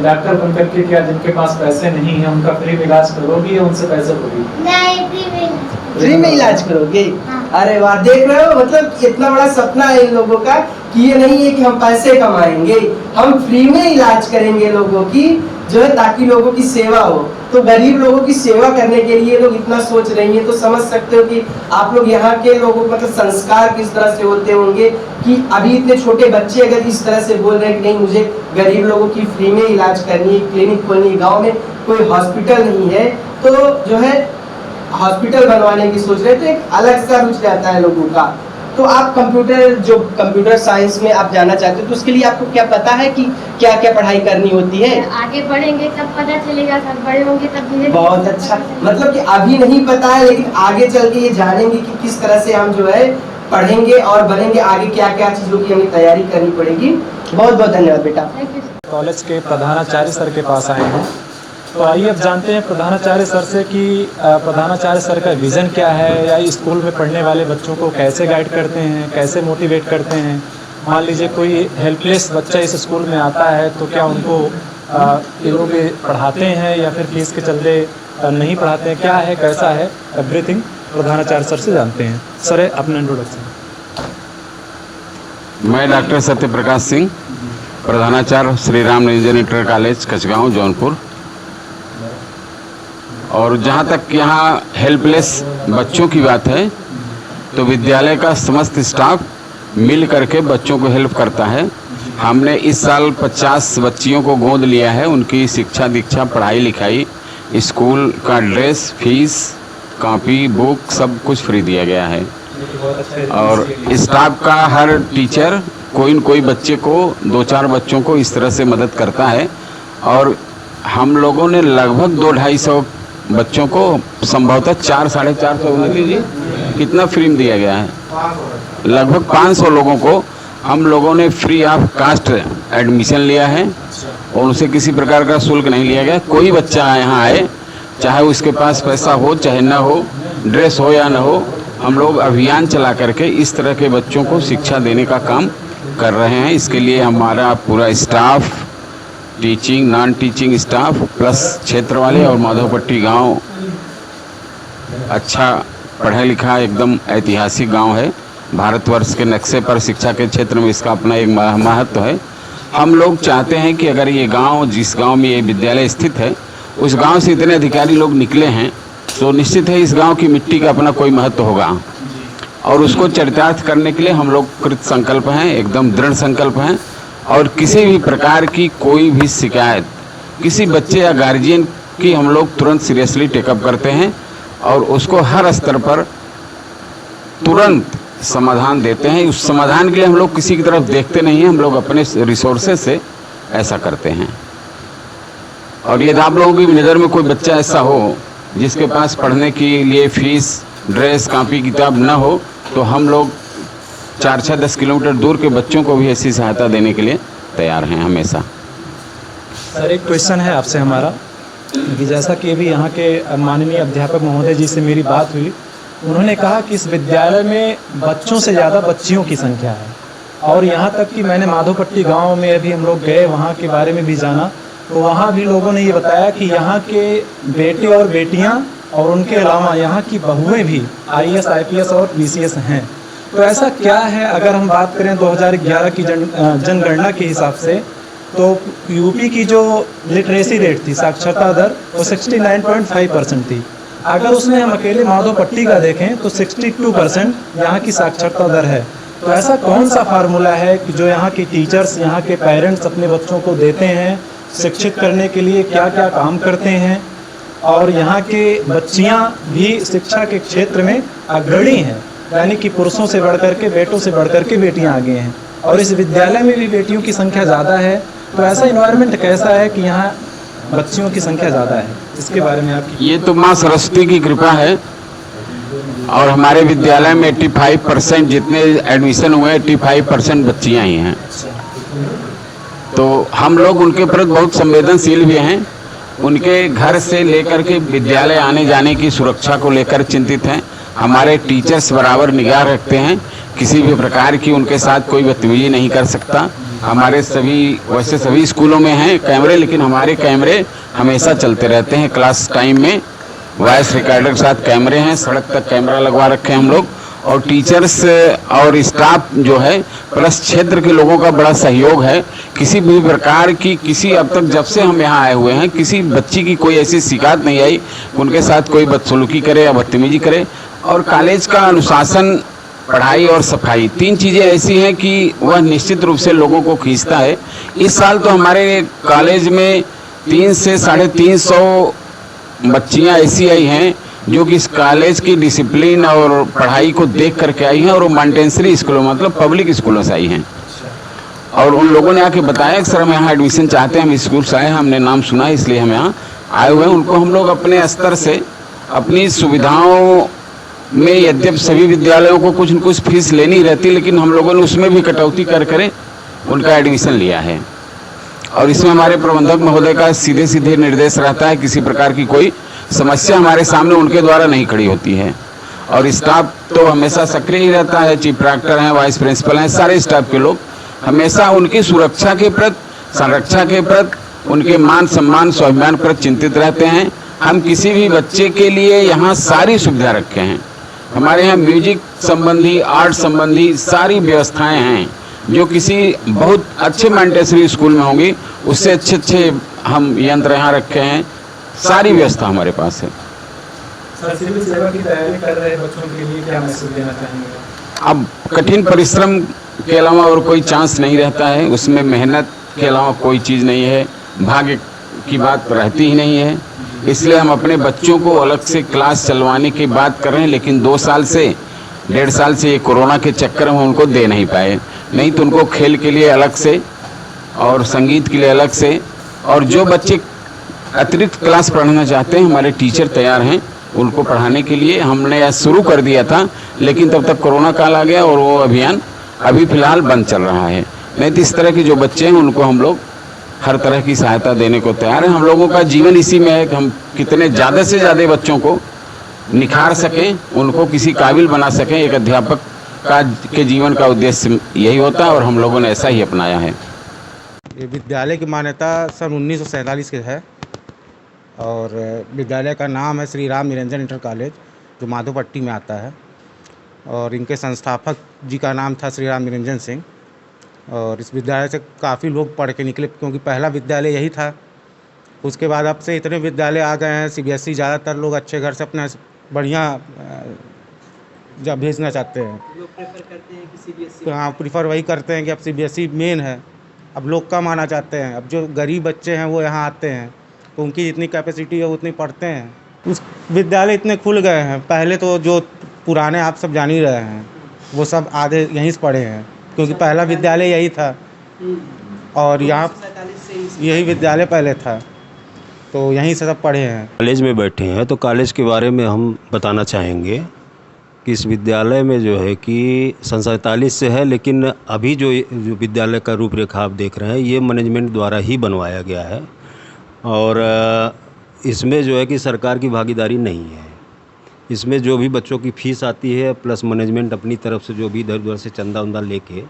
A: डॉक्टर बन करके क्या जिनके पास पैसे नहीं है उनका फ्री में इलाज करोगी या उनसे पैसे लोगी?
F: नहीं,
D: फ्री में इलाज करोगे?
F: हाँ।
D: अरे वाह, देख रहे हो मतलब इतना बड़ा सपना है इन लोगों का कि ये नहीं है कि हम पैसे कमाएंगे, हम फ्री में इलाज करेंगे लोगों की जो है, ताकि लोगों की सेवा हो। तो गरीब लोगों की सेवा करने के लिए लोग इतना सोच रही हैं, तो समझ सकते हो कि आप लोग यहाँ के लोगों मतलब संस्कार किस तरह से होते होंगे कि अभी इतने छोटे बच्चे अगर इस तरह से बोल रहे हैं कि नहीं मुझे गरीब लोगों की फ्री में इलाज करनी है, क्लिनिक खोलनी है, गाँव में कोई हॉस्पिटल नहीं है तो जो है हॉस्पिटल बनवाने की सोच रहे, तो एक अलग सा रुचि रहता है लोगों का। तो आप कंप्यूटर साइंस में आप जाना चाहते हो, तो उसके लिए आपको क्या पता है कि क्या क्या पढ़ाई करनी होती है?
F: आगे बढ़ेंगे तब पता चलेगा, सब बड़े होंगे तब धीरे। बहुत
D: अच्छा, मतलब कि अभी नहीं पता है लेकिन आगे चल के ये जानेंगे कि किस तरह से हम जो है पढ़ेंगे और बनेंगे, आगे क्या क्या चीज़ों की हमें तैयारी करनी पड़ेगी। बहुत बहुत धन्यवाद बेटा।
A: कॉलेज के प्रधानाचार्य सर के पास आए हैं, तो आइए अब जानते हैं प्रधानाचार्य सर से कि प्रधानाचार्य सर का विज़न क्या है, या स्कूल में पढ़ने वाले बच्चों को कैसे गाइड करते हैं, कैसे मोटिवेट करते हैं। मान लीजिए कोई हेल्पलेस बच्चा इस स्कूल में आता है तो क्या उनको ये लोग पढ़ाते हैं या फिर फीस के चलते नहीं पढ़ाते हैं, क्या है कैसा है, एवरीथिंग प्रधानाचार्य सर से जानते हैं। सर अपना इंट्रोडक्शन।
G: मैं डॉक्टर सत्यप्रकाश सिंह, प्रधानाचार्य श्री राम निरंजन इंटर कॉलेज कचगांव जौनपुर। और जहाँ तक यहाँ हेल्पलेस बच्चों की बात है तो विद्यालय का समस्त स्टाफ मिल करके बच्चों को हेल्प करता है। हमने इस साल 50 बच्चियों को गोद लिया है, उनकी शिक्षा दीक्षा पढ़ाई लिखाई, स्कूल का ड्रेस, फीस, कॉपी, बुक सब कुछ फ्री दिया गया है। और स्टाफ का हर टीचर कोई न कोई बच्चे को 2-4 बच्चों को इस तरह से मदद करता है। और हम लोगों ने लगभग 200-250 बच्चों को संभवतः 400-450 कितना फ्री में दिया गया है। लगभग 500 लोगों को हम लोगों ने फ्री ऑफ कास्ट एडमिशन लिया है और उनसे किसी प्रकार का शुल्क नहीं लिया गया। कोई बच्चा यहाँ आए, चाहे उसके पास पैसा हो चाहे ना हो, ड्रेस हो या ना हो, हम लोग अभियान चला करके इस तरह के बच्चों को शिक्षा देने का काम कर रहे हैं। इसके लिए हमारा पूरा staff teaching non teaching staff plus क्षेत्र वाले और माधोपट्टी गांव अच्छा पढ़ा लिखा एकदम ऐतिहासिक गांव है। भारतवर्ष के नक्शे पर शिक्षा के क्षेत्र में इसका अपना एक महत्व है। हम लोग चाहते हैं कि अगर ये गांव, जिस गांव में ये विद्यालय स्थित है, उस गांव से इतने अधिकारी लोग निकले हैं तो निश्चित है इस गांव की मिट्टी का अपना कोई महत्व होगा और उसको चरितार्थ करने के लिए हम लोग कृत संकल्प हैं, एकदम दृढ़ संकल्प हैं। और किसी भी प्रकार की कोई भी शिकायत किसी बच्चे या गार्जियन की हम लोग तुरंत सीरियसली टेकअप करते हैं और उसको हर स्तर पर तुरंत समाधान देते हैं। उस समाधान के लिए हम लोग किसी की तरफ देखते नहीं हैं, हम लोग अपने रिसोर्सेज से ऐसा करते हैं। और यदि आप लोगों की नज़र में कोई बच्चा ऐसा हो जिसके पास पढ़ने के लिए फीस, ड्रेस, कॉपी किताब न हो तो हम लोग 4-10 किलोमीटर दूर के बच्चों को भी ऐसी सहायता देने के लिए तैयार हैं हमेशा।
H: सर एक क्वेश्चन है आपसे हमारा कि जैसा कि अभी यहाँ के माननीय अध्यापक महोदय जी से मेरी बात हुई, उन्होंने कहा कि इस विद्यालय में बच्चों से ज़्यादा बच्चियों की संख्या है और यहाँ तक कि मैंने माधोपट्टी गांव में अभी हम लोग गए, वहाँ के बारे में भी जाना तो वहाँ भी लोगों ने ये बताया कि यहाँ के बेटे और बेटियाँ और उनके अलावा यहाँ की बहुएं भी IAS, IPS और BCS हैं। तो ऐसा क्या है, अगर हम बात करें 2011 की जनगणना के हिसाब से तो यूपी की जो लिटरेसी रेट थी, साक्षरता दर, वो 69.5% थी। अगर उसमें हम अकेले माधोपट्टी का देखें तो 62% यहाँ की साक्षरता दर है। तो ऐसा कौन सा फार्मूला है कि जो यहाँ के टीचर्स, यहाँ के पेरेंट्स अपने बच्चों को देते हैं शिक्षित करने के लिए, क्या क्या काम करते हैं और यहाँ के बच्चियाँ भी शिक्षा के क्षेत्र में अग्रणी हैं, यानी कि पुरुषों से बढ़कर के, बेटों से बढ़कर के बेटियाँ आगे हैं और इस विद्यालय में भी बेटियों की संख्या ज़्यादा है। तो ऐसा इन्वायरमेंट कैसा है कि यहाँ बच्चियों की संख्या ज़्यादा है, इसके बारे में आपकी?
G: ये तो माँ सरस्वती की कृपा है और हमारे विद्यालय में 85% जितने एडमिशन हुए 85% बच्चियाँ ही हैं। तो हम लोग उनके प्रति बहुत संवेदनशील भी हैं। उनके घर से लेकर के विद्यालय आने जाने की सुरक्षा को लेकर चिंतित हैं। हमारे टीचर्स बराबर निगाह रखते हैं, किसी भी प्रकार की उनके साथ कोई बदतमीजी नहीं कर सकता। हमारे वैसे सभी स्कूलों में हैं कैमरे, लेकिन हमारे कैमरे हमेशा चलते रहते हैं। क्लास टाइम में वॉइस रिकॉर्डर के साथ कैमरे हैं, सड़क तक कैमरा लगवा रखे हैं हम लोग। और टीचर्स और स्टाफ जो है प्लस क्षेत्र के लोगों का बड़ा सहयोग है। किसी भी प्रकार की अब तक जब से हम यहाँ आए हुए हैं किसी बच्ची की कोई ऐसी शिकायत नहीं आई उनके साथ कोई बदसलूकी करे या बदतमीजी करे। और कॉलेज का अनुशासन, पढ़ाई और सफाई, 3 चीज़ें ऐसी हैं कि वह निश्चित रूप से लोगों को खींचता है। इस साल तो हमारे कॉलेज में 300 से 350 बच्चियाँ ऐसी आई हैं जो कि इस कॉलेज की डिसिप्लिन और पढ़ाई को देख करके आई हैं और वो मॉन्टेसरी स्कूलों, मतलब पब्लिक स्कूलों से आई हैं। और उन लोगों ने आके बताया कि सर हम यहाँ एडमिशन चाहते हैं, हम स्कूल से आए, हमने नाम सुना है इसलिए हम यहाँ आए हुए हैं। उनको हम लोग अपने स्तर से अपनी सुविधाओं में, यद्यपि सभी विद्यालयों को कुछ न कुछ फीस लेनी रहती, लेकिन हम लोगों ने उसमें भी कटौती कर उनका एडमिशन लिया है। और इसमें हमारे प्रबंधक महोदय का सीधे निर्देश रहता है, किसी प्रकार की कोई समस्या हमारे सामने उनके द्वारा नहीं खड़ी होती है। और स्टाफ तो हमेशा सक्रिय ही रहता है, चीफ प्रॉक्टर हैं, वाइस प्रिंसिपल हैं, सारे स्टाफ के लोग हमेशा उनकी सुरक्षा के प्रति, संरक्षा के प्रति, उनके मान सम्मान, स्वाभिमान पर चिंतित रहते हैं। हम किसी भी बच्चे के लिए यहाँ सारी सुविधा रखे हैं। हमारे यहाँ म्यूजिक संबंधी, आर्ट संबंधी सारी व्यवस्थाएं हैं जो किसी बहुत अच्छे मॉन्टेसरी स्कूल में होंगी, उससे अच्छे हम यंत्र यहाँ रखे हैं। सारी व्यवस्था हमारे पास है।
H: सर, सिविल सेवा की तैयारी कर रहे बच्चों के लिए क्या मैसेज देना चाहेंगे?
G: अब कठिन परिश्रम के अलावा और कोई चांस नहीं रहता है, उसमें मेहनत के अलावा कोई चीज़ नहीं है, भाग्य की बात रहती ही नहीं है। इसलिए हम अपने बच्चों को अलग से क्लास चलवाने की बात कर रहे हैं, लेकिन 2 साल से 1.5 साल से ये कोरोना के चक्कर में उनको दे नहीं पाए। नहीं तो उनको खेल के लिए अलग से और संगीत के लिए अलग से, और जो बच्चे अतिरिक्त क्लास पढ़ना चाहते हैं हमारे टीचर तैयार हैं उनको पढ़ाने के लिए। हमने यह शुरू कर दिया था, लेकिन तब तक कोरोना काल आ गया और वो अभियान अभी फ़िलहाल बंद चल रहा है। नहीं तो इस तरह के जो बच्चे हैं उनको हम लोग हर तरह की सहायता देने को तैयार हैं। हम लोगों का जीवन इसी में है कि हम कितने ज़्यादा से ज़्यादा बच्चों को निखार सकें, उनको किसी काबिल बना सकें। एक अध्यापक के जीवन का उद्देश्य यही होता है और हम लोगों ने ऐसा ही अपनाया है।
I: ये विद्यालय की मान्यता सन 1947 के है और विद्यालय का नाम है श्री राम निरंजन इंटर कॉलेज, जो माधोपट्टी में आता है। और इनके संस्थापक जी का नाम था श्री राम निरंजन सिंह। और इस विद्यालय से काफ़ी लोग पढ़ के निकले, क्योंकि पहला विद्यालय यही था। उसके बाद अब से इतने विद्यालय आ गए हैं। CBSE ज़्यादातर लोग अच्छे घर से अपना बढ़िया जब भेजना चाहते हैं,
D: लोग प्रेफर करते हैं कि CBSE।
I: हाँ, प्रीफर वही करते हैं कि अब CBSE मेन है। अब लोग कम आना चाहते हैं। अब जो गरीब बच्चे हैं वो यहाँ आते हैं, तो उनकी जितनी कैपेसिटी है उतनी पढ़ते हैं। उस विद्यालय इतने खुल गए हैं। पहले तो जो पुराने आप सब जान ही रहे हैं, वो सब आधे यहीं से पढ़े हैं, क्योंकि पहला विद्यालय यही था और यहाँ यही विद्यालय पहले था, तो यहीं से सब पढ़े हैं।
J: कॉलेज में बैठे हैं तो कॉलेज के बारे में हम बताना चाहेंगे कि इस विद्यालय में जो है कि सन 47 से है, लेकिन अभी जो विद्यालय का रूपरेखा आप देख रहे हैं ये मैनेजमेंट द्वारा ही बनवाया गया है। और इसमें जो है कि सरकार की भागीदारी नहीं है। इसमें जो भी बच्चों की फ़ीस आती है प्लस मैनेजमेंट अपनी तरफ से जो भी इधर उधर से चंदा उंदा लेके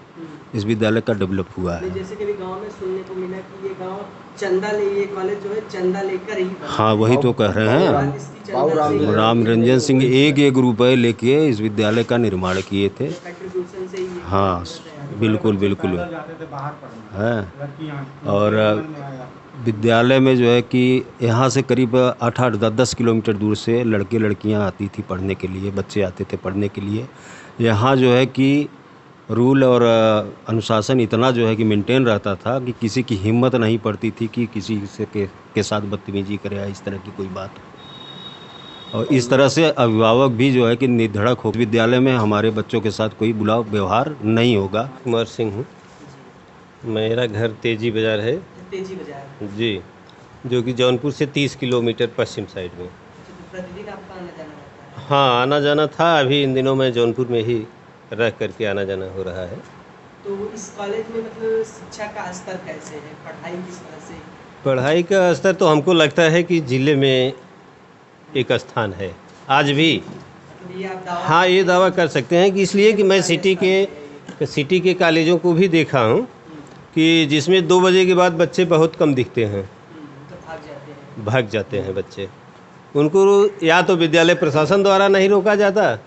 J: इस विद्यालय का डेवलप हुआ है।
D: जैसे कि गांव में सुनने को मिला कि ये गांव चंदा ले, ये कॉलेज जो है चंदा लेकर ही बना।
J: हाँ, वही तो कह रहे हैं। राम निरंजन सिंह एक रुपए लेके इस विद्यालय का निर्माण किए थे। हाँ, बिल्कुल बिल्कुल है। और विद्यालय में जो है कि यहाँ से करीब 8-10 किलोमीटर दूर से लड़के लड़कियाँ आती थी पढ़ने के लिए, बच्चे आते थे पढ़ने के लिए। यहाँ जो है कि रूल और अनुशासन इतना जो है कि मेंटेन रहता था कि किसी की हिम्मत नहीं पड़ती थी कि किसी से के साथ बदतमीजी करे या इस तरह की कोई बात। और इस तरह से अभिभावक भी जो है कि निर्धड़क हो। विद्यालय में हमारे बच्चों के साथ कोई बुरा व्यवहार नहीं होगा।
K: कुमार सिंह हूँ, मेरा घर तेजी बाज़ार है।
D: तेजी बाजार
K: जी, जो कि जौनपुर से 30 किलोमीटर पश्चिम साइड में।
D: प्रतिदिन आपका आना जाना रहता है?
K: हाँ, आना जाना था। अभी इन दिनों में जौनपुर में ही रह करके आना जाना हो रहा है।
D: तो इस कॉलेज में मतलब शिक्षा का स्तर कैसे है, पढ़ाई किस तरह से?
K: पढ़ाई का स्तर तो हमको लगता है कि ज़िले में एक स्थान है आज भी।
D: मतलब ये आप दावा
K: हाँ, ये दावा कर सकते हैं कि इसलिए कि मैं सिटी के कॉलेजों को भी देखा हूँ कि जिसमें 2 बजे के बाद बच्चे बहुत कम दिखते हैं,
D: तो
K: भाग जाते हैं बच्चे। उनको या तो विद्यालय प्रशासन द्वारा नहीं रोका जाता,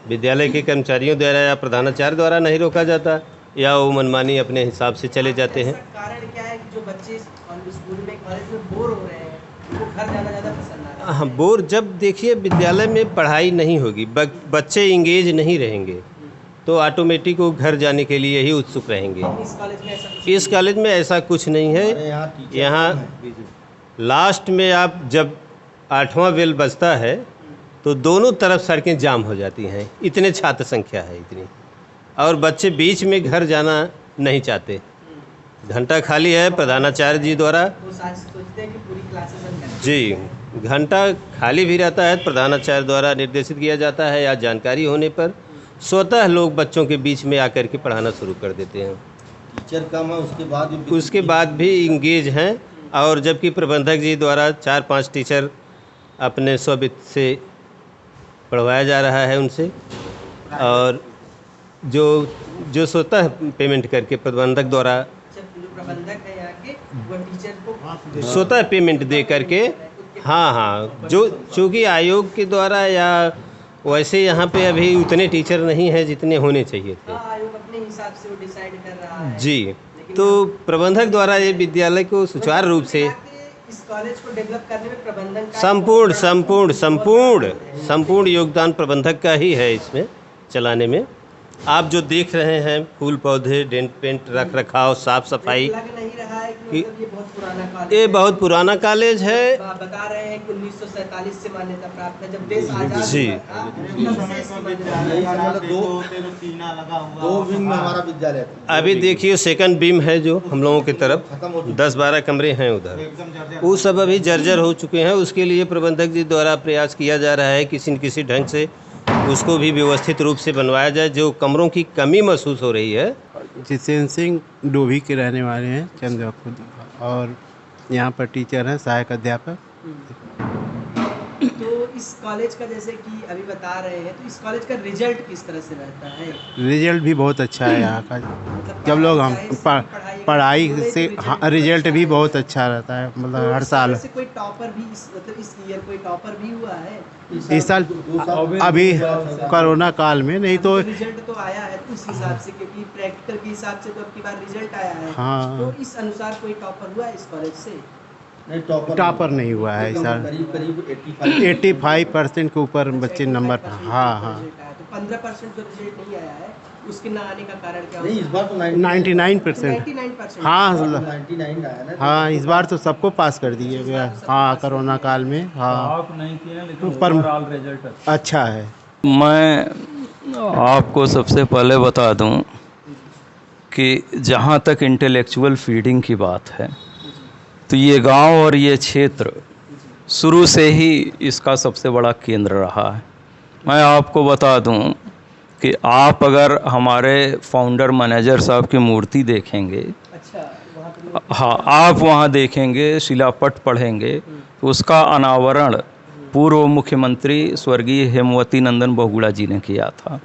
K: विद्यालय के कर्मचारियों द्वारा या प्रधानाचार्य द्वारा नहीं रोका जाता, या वो मनमानी अपने हिसाब से चले जाते हैं।
D: कारण क्या है कि जो बच्चे स्कूल में कॉलेज में बोर हो रहे हैं, वो घर जाना ज़्यादा पसंद आ रहा है?
K: हाँ, बोर जब देखिए विद्यालय में पढ़ाई नहीं होगी, बच्चे इंगेज नहीं रहेंगे, तो ऑटोमेटिक वो घर जाने के लिए ही उत्सुक रहेंगे। इस कॉलेज में ऐसा कुछ नहीं है। यहाँ लास्ट में आप जब 8वां बेल बजता है तो दोनों तरफ सड़कें जाम हो जाती हैं, इतने छात्र संख्या है इतनी, और बच्चे बीच में घर जाना नहीं चाहते। घंटा खाली है प्रधानाचार्य जी द्वारा।
D: सोचते हैं कि पूरी क्लासेस बंद करें।
K: जी, घंटा खाली भी रहता है, प्रधानाचार्य द्वारा निर्देशित किया जाता है, या जानकारी होने पर स्वतः लोग बच्चों के बीच में आकर के पढ़ाना शुरू कर देते हैं।
L: टीचर कम है,
K: उसके बाद भी इंगेज हैं। और जबकि प्रबंधक जी द्वारा 4-5 टीचर अपने स्ववित्त से पढ़वाया जा रहा है उनसे, और जो स्वतः पेमेंट करके प्रबंधक द्वारा,
D: जो प्रबंधक है यहाँ के, वो टीचर को
K: स्वतः पेमेंट दे करके, हाँ, जो चूँकि आयोग के द्वारा या वैसे यहाँ पे अभी उतने टीचर नहीं हैं जितने होने चाहिए थे।
D: आयोग अपने हिसाब से वो डिसाइड कर रहा है।
K: जी, तो प्रबंधक द्वारा ये विद्यालय को सुचारू रूप से
D: इस कॉलेज को डेवलप करने में प्रबंधन का
K: संपूर्ण योगदान प्रबंधक का ही है इसमें चलाने में। आप जो देख रहे हैं फूल पौधे, डेंट पेंट, रख रखाव, साफ सफाई,
D: लग नहीं रहा है कि मतलब ये बहुत पुराना कॉलेज
K: ये बहुत पुराना कॉलेज है।
D: बता रहे हैं कि 1947 से मान्यता प्राप्त है, जब देश आजाद
K: जी।
L: दो विंग में हमारा विद्यालय था।
K: अभी देखिए सेकंड बीम है जो हम लोगों की तरफ 10-12 कमरे हैं उधर, वो सब अभी जर्जर हो चुके हैं। उसके लिए प्रबंधक जी द्वारा प्रयास किया जा रहा है किसी न किसी ढंग से उसको भी व्यवस्थित रूप से बनवाया जाए। जो कमरों की कमी महसूस हो रही है।
M: जितेंद्र सिंह डोभी के रहने वाले हैं, चंद्रपुर, और यहाँ पर टीचर हैं, सहायक अध्यापक।
D: तो इस कॉलेज का जैसे कि अभी बता रहे हैं, तो इस कॉलेज का रिजल्ट किस तरह से रहता है?
M: रिजल्ट भी बहुत अच्छा है यहाँ का। जब लोग हम
D: पढ़ाई
M: पढ़ाई से हाँ, रिजल्ट भी बहुत अच्छा रहता है, मतलब हर साल।
D: से कोई टॉपर भी मतलब इस ईयर कोई टॉपर भी हुआ है
M: इस साल अभी कोरोना काल में, नहीं तो
D: रिजल्ट तो आया है तो उस हिसाब से, क्योंकि प्रैक्टिकल के हिसाब से तो अब की बार रिजल्ट आया है।
M: हाँ।
D: तो इस अनुसार कोई टॉपर हुआ है इस कॉलेज से?
L: नहीं,
M: टॉपर नहीं हुआ है इस साल।
L: करीब
M: 85% के ऊपर बच्चे नंबर। हाँ हाँ,
D: तो 15% जो रिजल्ट नहीं आया है उसके ना आने का कारण क्या
L: नहीं, इस बार तो
M: 99%।
D: 99%।
M: हाँ
L: 99 आया ना।
M: हाँ, इस बार तो सबको पास कर दिए। हाँ, कोरोना काल में। हाँ,
H: आप नहीं किए लेकिन
M: पर
H: ओवरऑल रिजल्ट
M: अच्छा है।
N: मैं आपको सबसे पहले बता दूं कि जहां तक इंटेलेक्चुअल फीडिंग की बात है तो ये गांव और ये क्षेत्र शुरू से ही इसका सबसे बड़ा केंद्र रहा है। मैं आपको बता दूं कि आप अगर हमारे फाउंडर मैनेजर साहब की मूर्ति देखेंगे, हाँ, आप वहाँ देखेंगे, शिलापट पढ़ेंगे तो उसका अनावरण पूर्व मुख्यमंत्री स्वर्गीय हेमवती नंदन बहुगुणा जी ने किया था।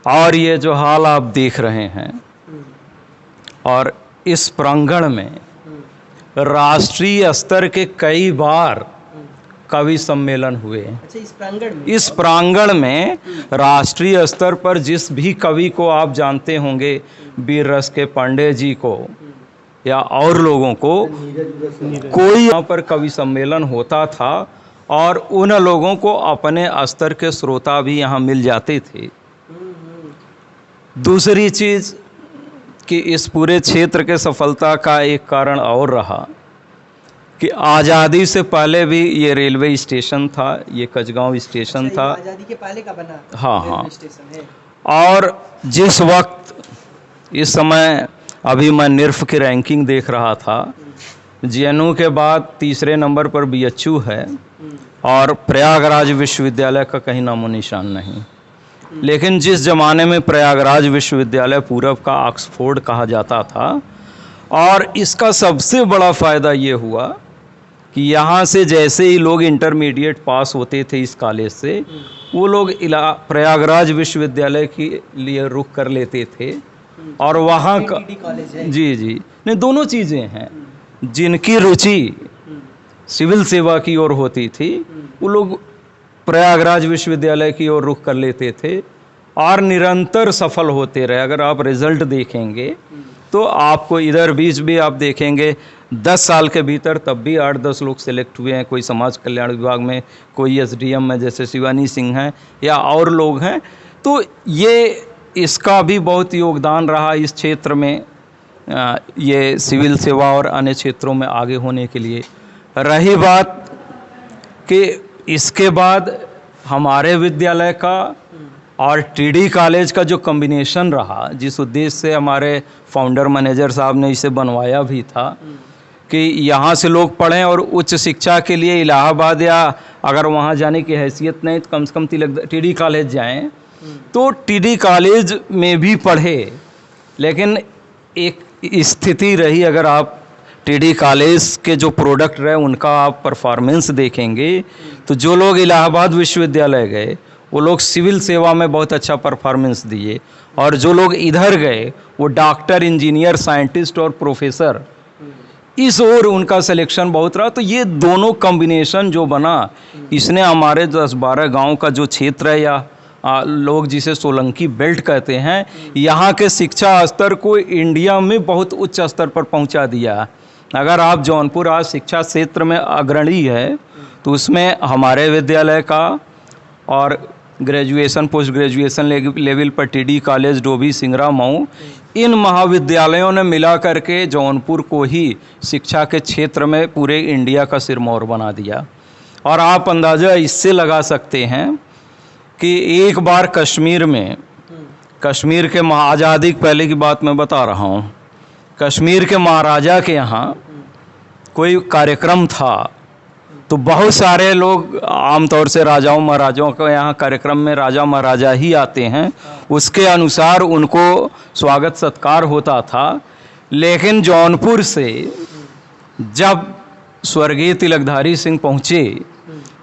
N: और ये जो हाल आप देख रहे हैं, और इस प्रांगण में राष्ट्रीय स्तर के कई बार कवि सम्मेलन हुए।
D: अच्छा, इस प्रांगण में?
N: इस प्रांगण में राष्ट्रीय स्तर पर जिस भी कवि को आप जानते होंगे, वीर रस के पांडे जी को या और लोगों को, कोई यहाँ पर कवि सम्मेलन होता था और उन लोगों को अपने स्तर के श्रोता भी यहाँ मिल जाते थे। दूसरी चीज़ कि इस पूरे क्षेत्र के सफलता का एक कारण और रहा कि आज़ादी से पहले भी ये रेलवे स्टेशन था, ये कचगांव स्टेशन था।
D: आज़ादी के पहले का बना?
N: हाँ हाँ।
D: स्टेशन है।
N: और जिस वक्त, इस समय अभी मैं निरफ की रैंकिंग देख रहा था, जेएनयू के बाद तीसरे नंबर पर बीएचयू है और प्रयागराज विश्वविद्यालय का कहीं नामो निशान नहीं। लेकिन जिस ज़माने में प्रयागराज विश्वविद्यालय पूरब का ऑक्सफोर्ड कहा जाता था, और इसका सबसे बड़ा फ़ायदा ये हुआ कि यहाँ से जैसे ही लोग इंटरमीडिएट पास होते थे इस कॉलेज से, वो लोग प्रयागराज विश्वविद्यालय के लिए रुख कर लेते थे। और वहाँ का जी जी नहीं, दोनों चीज़ें हैं। जिनकी रुचि सिविल सेवा की ओर होती थी वो लोग प्रयागराज विश्वविद्यालय की ओर रुख कर लेते थे और निरंतर सफल होते रहे। अगर आप रिज़ल्ट देखेंगे तो आपको इधर बीच भी आप देखेंगे 10 साल के भीतर तब भी 8-10 लोग सेलेक्ट हुए हैं। कोई समाज कल्याण विभाग में, कोई एसडीएम में जैसे शिवानी सिंह हैं या और लोग हैं। तो ये इसका भी बहुत योगदान रहा इस क्षेत्र में, ये सिविल सेवा और अन्य क्षेत्रों में आगे होने के लिए। रही बात कि इसके बाद हमारे विद्यालय का और टीडी कॉलेज का जो कॉम्बिनेशन रहा, जिस उद्देश्य से हमारे फाउंडर मैनेजर साहब ने इसे बनवाया भी था कि यहाँ से लोग पढ़ें और उच्च शिक्षा के लिए इलाहाबाद या अगर वहाँ जाने की हैसियत नहीं तो कम से कम टीडी कॉलेज जाएं, तो टीडी कॉलेज में भी पढ़े। लेकिन एक स्थिति रही, अगर आप टीडी कॉलेज के जो प्रोडक्ट रहे उनका आप परफॉर्मेंस देखेंगे तो जो लोग इलाहाबाद विश्वविद्यालय गए वो लोग सिविल सेवा में बहुत अच्छा परफॉर्मेंस दिए, और जो लोग इधर गए वो डॉक्टर, इंजीनियर, साइंटिस्ट और प्रोफेसर, इस ओर उनका सिलेक्शन बहुत रहा। तो ये दोनों कॉम्बिनेशन जो बना, इसने हमारे 10-12 गांव का जो क्षेत्र है या लोग जिसे सोलंकी बेल्ट कहते हैं, यहाँ के शिक्षा स्तर को इंडिया में बहुत उच्च स्तर पर पहुँचा दिया। अगर आप जौनपुर आज शिक्षा क्षेत्र में अग्रणी है तो उसमें हमारे विद्यालय का और ग्रेजुएशन पोस्ट ग्रेजुएशन लेवल पर टीडी कॉलेज, डोभी, सिंगरा, मऊ, इन महाविद्यालयों ने मिला करके जौनपुर को ही शिक्षा के क्षेत्र में पूरे इंडिया का सिरमौर बना दिया। और आप अंदाज़ा इससे लगा सकते हैं कि एक बार कश्मीर में, कश्मीर के आज़ादी के पहले की बात मैं बता रहा हूँ, कश्मीर के महाराजा के यहाँ कोई कार्यक्रम था तो बहुत सारे लोग, आमतौर से राजाओं महाराजाओं के यहाँ कार्यक्रम में राजा महाराजा ही आते हैं, उसके अनुसार उनको स्वागत सत्कार होता था। लेकिन जौनपुर से जब स्वर्गीय तिलकधारी सिंह पहुँचे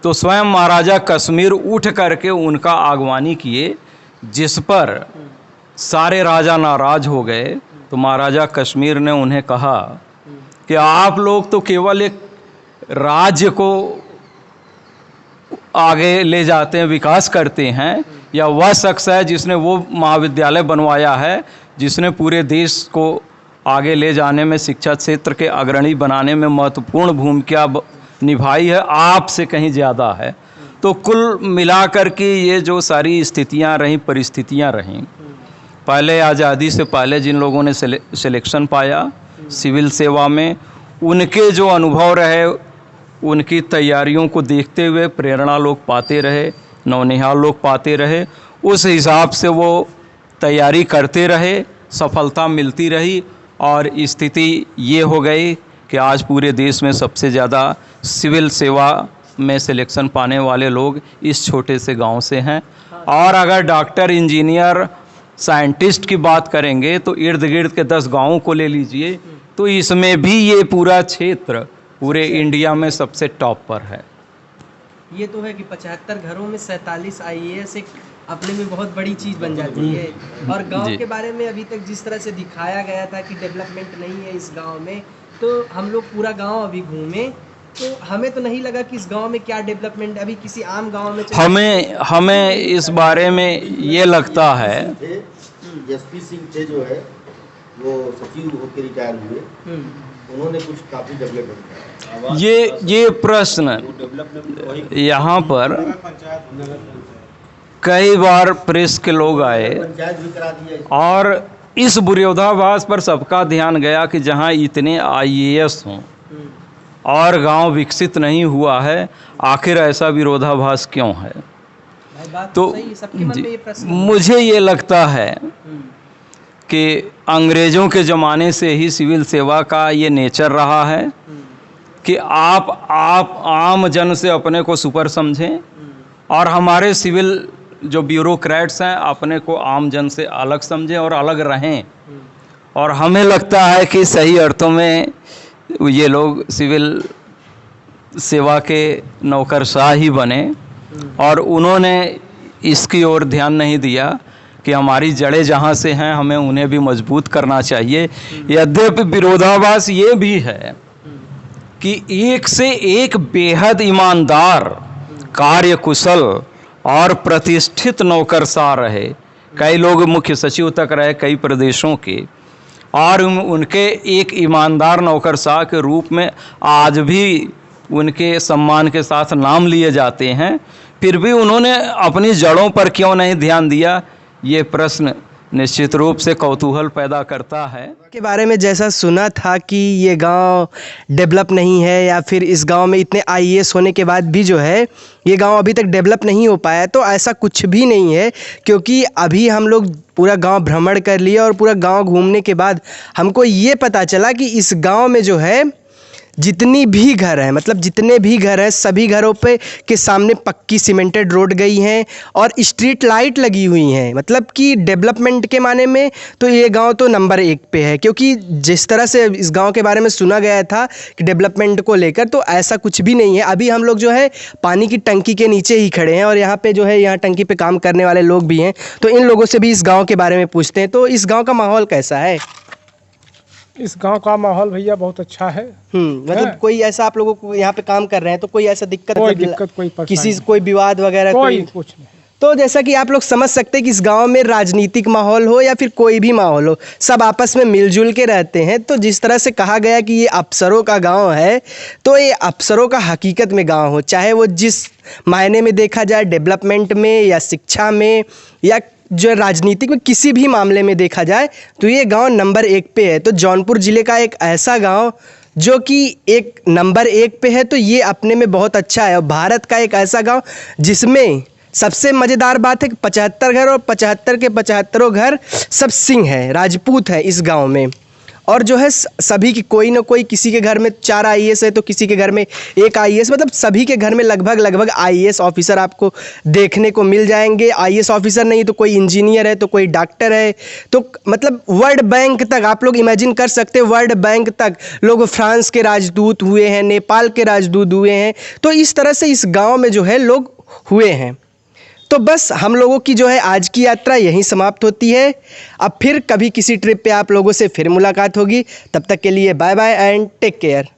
N: तो स्वयं महाराजा कश्मीर उठ करके उनका आगवानी किए, जिस पर सारे राजा नाराज हो गए तो महाराजा कश्मीर ने उन्हें कहा कि आप लोग तो केवल एक राज्य को आगे ले जाते हैं, विकास करते हैं, या वह शख्स है जिसने वो महाविद्यालय बनवाया है जिसने पूरे देश को आगे ले जाने में, शिक्षा क्षेत्र के अग्रणी बनाने में महत्वपूर्ण भूमिका निभाई है, आपसे कहीं ज़्यादा है। तो कुल मिलाकर के ये जो सारी स्थितियां रहीं, परिस्थितियां रहीं, पहले आज़ादी से पहले जिन लोगों ने सिलेक्शन पाया सिविल सेवा में, उनके जो अनुभव रहे, उनकी तैयारियों को देखते हुए प्रेरणा लोग पाते रहे, नौनिहाल लोग पाते रहे, उस हिसाब से वो तैयारी करते रहे, सफलता मिलती रही और स्थिति ये हो गई कि आज पूरे देश में सबसे ज़्यादा सिविल सेवा में सिलेक्शन पाने वाले लोग इस छोटे से गांव से हैं। और अगर डॉक्टर, इंजीनियर, साइंटिस्ट की बात करेंगे तो इर्द गिर्द के 10 गांवों को ले लीजिए, तो इसमें भी ये पूरा क्षेत्र पूरे इंडिया में सबसे टॉप पर है।
D: ये तो है कि 75 घरों में 47 IAS एक अपने में बहुत बड़ी चीज़ बन जाती है। और गांव के बारे में अभी तक जिस तरह से दिखाया गया था कि डेवलपमेंट नहीं है इस गांव में, तो हम लोग पूरा गांव अभी घूमे तो हमें तो नहीं लगा कि इस गांव में क्या डेवलपमेंट, अभी किसी आम गांव में
N: हमें इस बारे में ये लगता है,
L: एसपी सिंह थे जो है वो सचिव होकर रिटायर हुए, उन्होंने कुछ काफी डेवलपमेंट किया।
N: ये प्रश्न यहाँ पर कई बार प्रेस के लोग आए और इस विरोधाभास पर सबका ध्यान गया कि जहाँ इतने IAS हों और गांव विकसित नहीं हुआ है, आखिर ऐसा विरोधाभास क्यों है। तो मुझे ये लगता है कि अंग्रेज़ों के ज़माने से ही सिविल सेवा का ये नेचर रहा है कि आप आम जन से अपने को सुपर समझें, और हमारे सिविल जो ब्यूरोक्रेट्स हैं अपने को आम जन से अलग समझें और अलग रहें। और हमें लगता है कि सही अर्थों में ये लोग सिविल सेवा के नौकरशाह ही बने, और उन्होंने इसकी ओर ध्यान नहीं दिया कि हमारी जड़ें जहाँ से हैं हमें उन्हें भी मजबूत करना चाहिए। यद्यपि विरोधाभास ये भी है कि एक से एक बेहद ईमानदार, कार्यकुशल और प्रतिष्ठित नौकरशाह रहे। कई लोग मुख्य सचिव तक रहे कई प्रदेशों के, और उनके एक ईमानदार नौकरशाह के रूप में आज भी उनके सम्मान के साथ नाम लिए जाते हैं। फिर भी उन्होंने अपनी जड़ों पर क्यों नहीं ध्यान दिया, ये प्रश्न निश्चित रूप से कौतूहल पैदा करता है।
D: के बारे में जैसा सुना था कि ये गांव डेवलप नहीं है, या फिर इस गांव में इतने IAS होने के बाद भी जो है ये गांव अभी तक डेवलप नहीं हो पाया, तो ऐसा कुछ भी नहीं है। क्योंकि अभी हम लोग पूरा गांव भ्रमण कर लिए और पूरा गांव घूमने के बाद हमको ये पता चला कि इस गांव में जो है जितनी भी घर हैं, मतलब जितने भी घर हैं, सभी घरों पे के सामने पक्की सीमेंटेड रोड गई हैं और स्ट्रीट लाइट लगी हुई हैं। मतलब कि डेवलपमेंट के माने में तो ये गांव तो नंबर 1 पे है। क्योंकि जिस तरह से इस गांव के बारे में सुना गया था कि डेवलपमेंट को लेकर, तो ऐसा कुछ भी नहीं है। अभी हम लोग जो है पानी की टंकी के नीचे ही खड़े हैं और यहाँ पर जो है यहाँ टंकी पर काम करने वाले लोग भी हैं, तो इन लोगों से भी इस गाँव के बारे में पूछते हैं। तो इस गाँव का माहौल कैसा है?
O: इस गांव का माहौल भैया बहुत अच्छा है।
D: मतलब कोई ऐसा आप लोगों को यहाँ पे काम कर रहे हैं तो कोई ऐसा दिक्कत,
O: कोई
D: किसी से कोई विवाद वगैरह
O: कोई कुछ नहीं।
D: तो जैसा कि आप लोग समझ सकते हैं कि इस गांव में राजनीतिक माहौल हो या फिर कोई भी माहौल हो, सब आपस में मिलजुल के रहते हैं। तो जिस तरह से कहा गया कि ये अफसरों का गांव है, तो ये अफसरों का हकीकत में गांव हो, चाहे वो जिस मायने में देखा जाए, डेवलपमेंट में या शिक्षा में या जो राजनीतिक में किसी भी मामले में देखा जाए, तो ये गांव नंबर 1 पे है। तो जौनपुर ज़िले का एक ऐसा गांव जो कि एक नंबर 1 पे है, तो ये अपने में बहुत अच्छा है। और भारत का एक ऐसा गांव जिसमें सबसे मज़ेदार बात है कि 75 घर और 75 के 75 घर सब सिंह हैं, राजपूत हैं इस गांव में। और जो है सभी की कोई ना कोई, किसी के घर में 4 IAS है तो किसी के घर में 1 IAS, मतलब सभी के घर में लगभग IAS ऑफिसर आपको देखने को मिल जाएंगे। IAS ऑफिसर नहीं तो कोई इंजीनियर है, तो कोई डॉक्टर है, तो मतलब वर्ल्ड बैंक तक आप लोग इमेजिन कर सकते हैं, वर्ल्ड बैंक तक लोग फ्रांस के राजदूत हुए हैं, नेपाल के राजदूत हुए हैं। तो इस तरह से इस गाँव में जो है लोग हुए हैं। तो बस हम लोगों की जो है आज की यात्रा यहीं समाप्त होती है। अब फिर कभी किसी ट्रिप पे आप लोगों से फिर मुलाकात होगी। तब तक के लिए bye bye and take care.